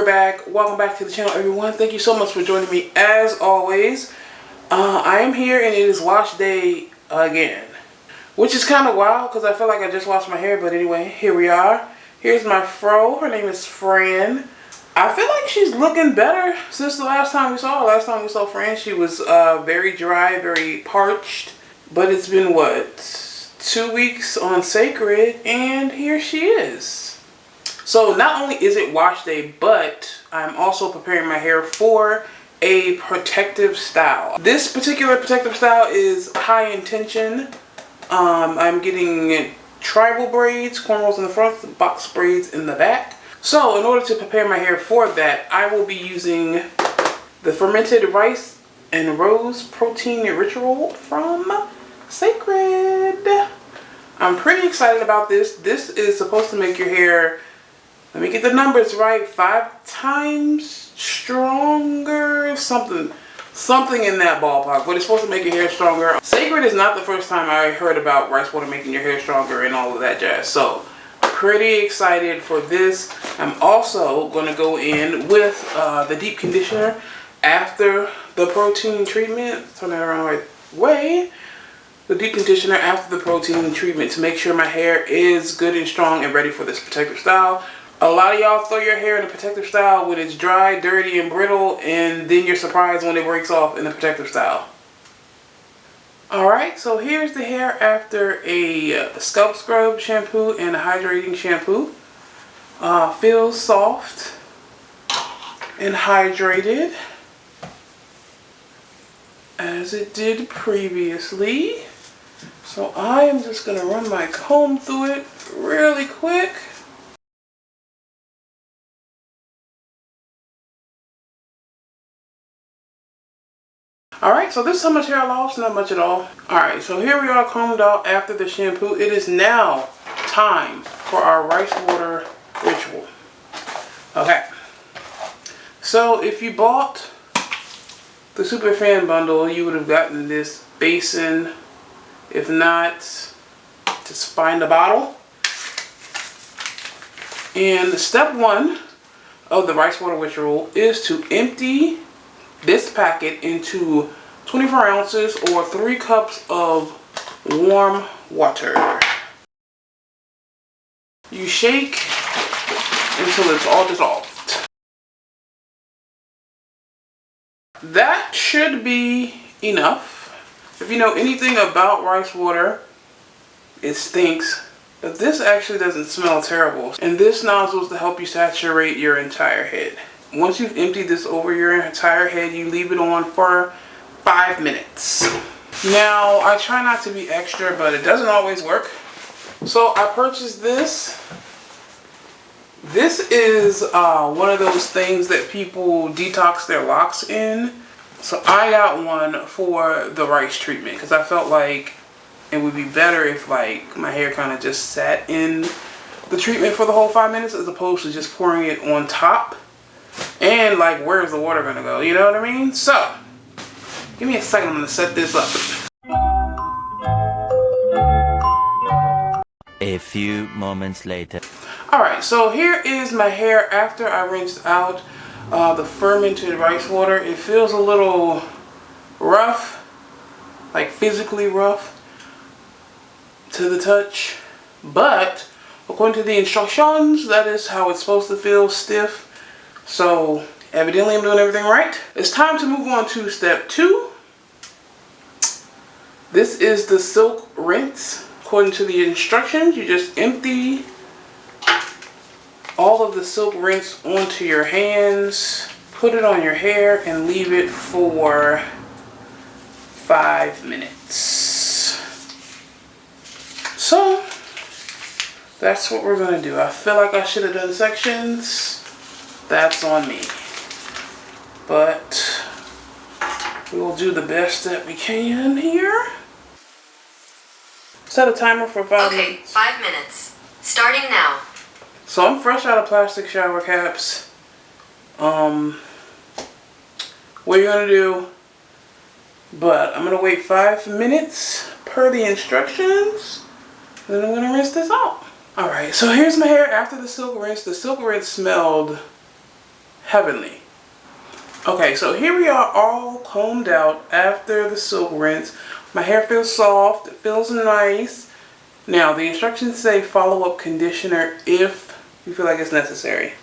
back. Welcome back to the channel, everyone. Thank you so much for joining me as always. I am here and it is wash day again, which is kind of wild because I feel like I just washed my hair, but anyway, here we are. Here's my fro. Her name is Fran. I feel like she's looking better since the last time we saw her. Last time we saw Fran, she was very dry, very parched, but it's been what, 2 weeks on Cécred, and here she is. So not only is it wash day, but I'm also preparing my hair for a protective style. This particular protective style is high intention. I'm getting tribal braids, cornrows in the front, box braids in the back. So in order to prepare my hair for that, I will be using the fermented rice and rose protein ritual from Cécred. I'm pretty excited about this. This is supposed to make your hair, let me get the numbers right, 5 times stronger, something in that ballpark, but it's supposed to make your hair stronger. Cécred is not the first time I heard about rice water making your hair stronger and all of that jazz, so pretty excited for this. I'm also going to go in with the deep conditioner after the protein treatment. Turn that around the right way. The deep conditioner after the protein treatment to make sure my hair is good and strong and ready for this protective style. A lot of y'all throw your hair in a protective style when it's dry, dirty, and brittle, and then you're surprised when it breaks off in the protective style. Alright, so here's the hair after a scalp scrub shampoo and a hydrating shampoo. Feels soft and hydrated as it did previously. So I am just going to run my comb through it really quick. Alright, so this is how much hair I lost, not much at all. Alright, so here we are combed out after the shampoo. It is now time for our rice water ritual. Okay, so if you bought the Super Fan bundle, you would have gotten this basin. If not, just find a bottle. And step 1 of the rice water ritual is to empty this packet into 24 ounces or 3 cups of warm water. You shake until it's all dissolved. That should be enough. If you know anything about rice water, it stinks, but this actually doesn't smell terrible. And this nozzle is to help you saturate your entire head. Once you've emptied this over your entire head, you leave it on for 5 minutes. Now, I try not to be extra, but it doesn't always work. So I purchased this. This is one of those things that people detox their locks in. So I got one for the rice treatment because I felt like it would be better if like my hair kind of just sat in the treatment for the whole 5 minutes as opposed to just pouring it on top. And like, where's the water gonna go? You know what I mean? So, give me a second, I'm gonna set this up. A few moments later. Alright, so here is my hair after I rinsed out the fermented rice water. It feels a little rough, like physically rough to the touch. But, according to the instructions, that is how it's supposed to feel, stiff. So, evidently I'm doing everything right. It's time to move on to step 2. This is the silk rinse. According to the instructions, you just empty all of the silk rinse onto your hands, put it on your hair, and leave it for 5 minutes. So, that's what we're going to do. I feel like I should have done sections. That's on me. But we will do the best that we can here. Set a timer for 5 minutes. Okay, 5 minutes. Starting now. So I'm fresh out of plastic shower caps. What you're gonna do, but I'm gonna wait 5 minutes per the instructions. Then I'm gonna rinse this out. Alright, so here's my hair after the silk rinse. The silk rinse smelled heavenly. Okay, so here we are all combed out after the silk rinse. My hair feels soft, it feels nice. Now, the instructions say follow-up conditioner if you feel like it's necessary.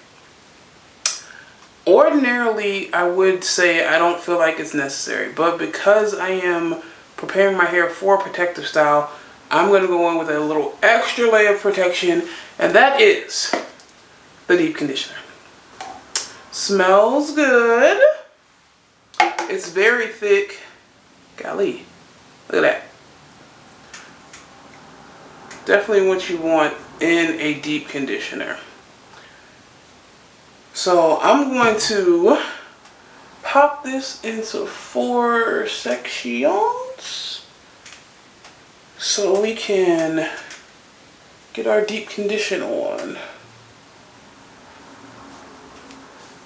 Ordinarily, I would say I don't feel like it's necessary, but because I am preparing my hair for a protective style, I'm going to go in with a little extra layer of protection, and that is the deep conditioner. Smells good. It's very thick. Golly, look at that. Definitely what you want in a deep conditioner. So I'm going to pop this into 4 sections so we can get our deep condition on.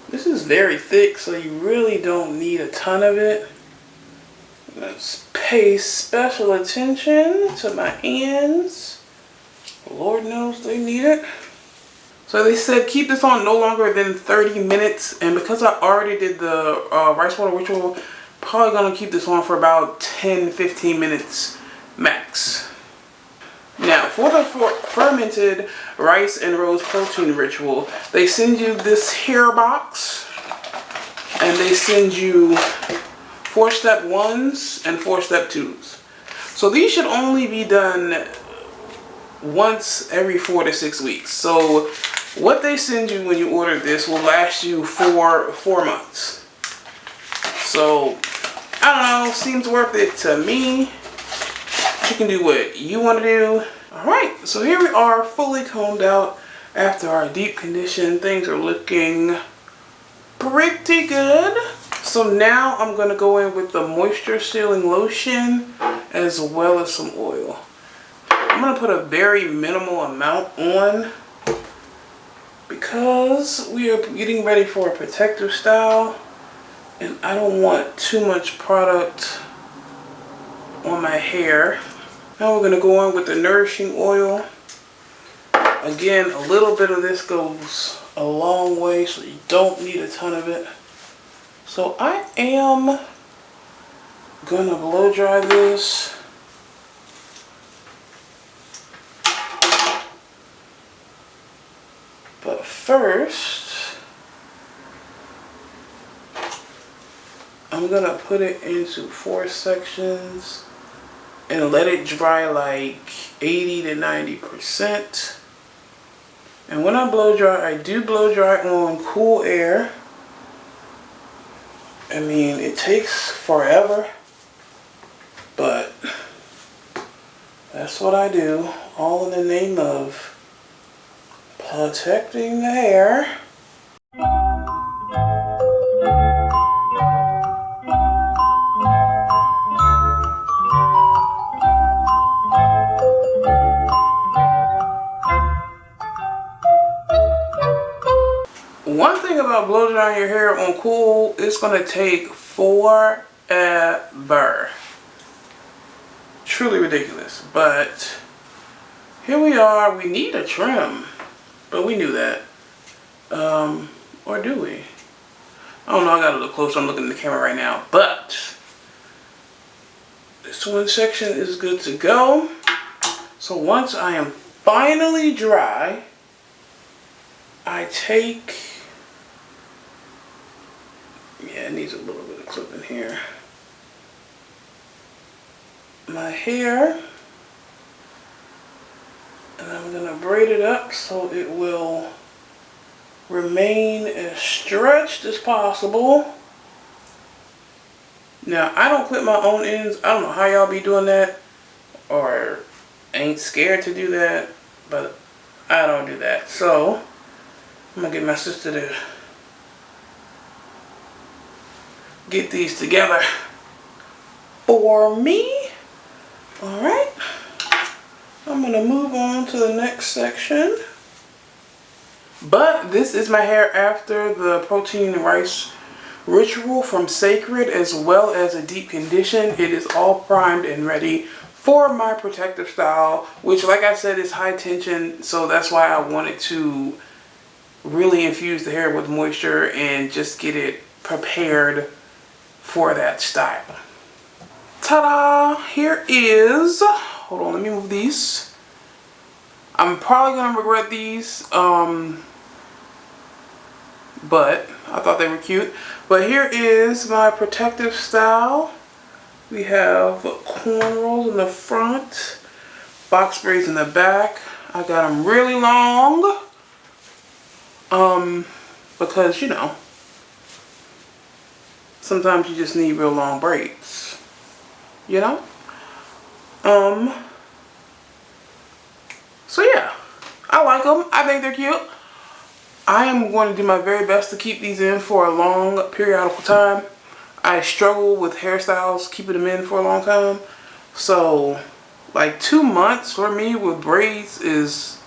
This is very thick, so you really don't need a ton of it. Let's pay special attention to my ends. Lord knows they need it. So they said keep this on no longer than 30 minutes. And because I already did the rice water ritual, probably going to keep this on for about 10-15 minutes max. Now, for the fermented rice and rose protein ritual, they send you this hair box. And they send you 4-step 1s and 4-step 2s. So these should only be done once every 4 to 6 weeks. So what they send you when you order this will last you for 4 months. So I don't know, seems worth it to me. You can do what you want to do. Alright, so here we are fully combed out after our deep condition. Things are looking pretty good. So now I'm going to go in with the moisture sealing lotion as well as some oil. I'm going to put a very minimal amount on because we are getting ready for a protective style and I don't want too much product on my hair. Now we're going to go in with the nourishing oil. Again, a little bit of this goes a long way, so you don't need a ton of it. So I am going to blow dry this. But first, I'm going to put it into 4 sections and let it dry like 80 to 90%. And when I blow dry, I do blow dry on cool air. I mean, it takes forever, but that's what I do, all in the name of protecting the hair. One thing about blow drying your hair on cool, it's going to take forever. Truly ridiculous. But here we are. We need a trim. But we knew that. Or do we? I don't know. I got to look closer. I'm looking at the camera right now. But this one section is good to go. So once I am finally dry, I take... yeah, it needs a little bit of clipping here. My hair, and I'm going to braid it up so it will remain as stretched as possible. Now, I don't clip my own ends. I don't know how y'all be doing that or ain't scared to do that, but I don't do that. So, I'm going to get my sister to get these together for me. Alright, I'm going to move on to the next section. But this is my hair after the protein and rice ritual from Cécred, as well as a deep condition. It is all primed and ready for my protective style, which, like I said, is high tension, so that's why I wanted to really infuse the hair with moisture and just get it prepared for that style. Ta-da! Here is, hold on, let me move these. I'm probably gonna regret these, but I thought they were cute. But here is my protective style. We have cornrows in the front, box braids in the back. I got them really long, because, you know, sometimes you just need real long braids, you know? So yeah, I like them. I think they're cute. I am going to do my very best to keep these in for a long periodical time. I struggle with hairstyles keeping them in for a long time. So like 2 months for me with braids is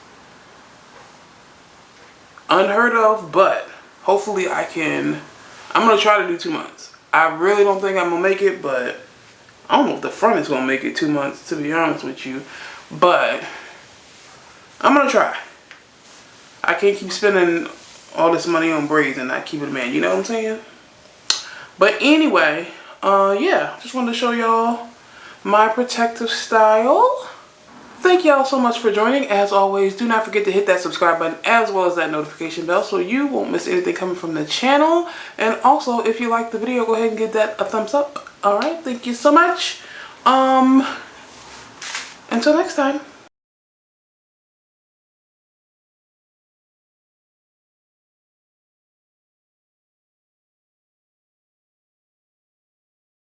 unheard of, but hopefully I'm going to try to do 2 months. I really don't think I'm going to make it, but I don't know if the front is going to make it 2 months, to be honest with you. But I'm going to try. I can't keep spending all this money on braids and not keeping them in, you know what I'm saying? But anyway, yeah, just wanted to show y'all my protective style. Thank y'all so much for joining. As always, do not forget to hit that subscribe button as well as that notification bell so you won't miss anything coming from the channel. And also, if you liked the video, go ahead and give that a thumbs up. Alright, thank you so much. Until next time.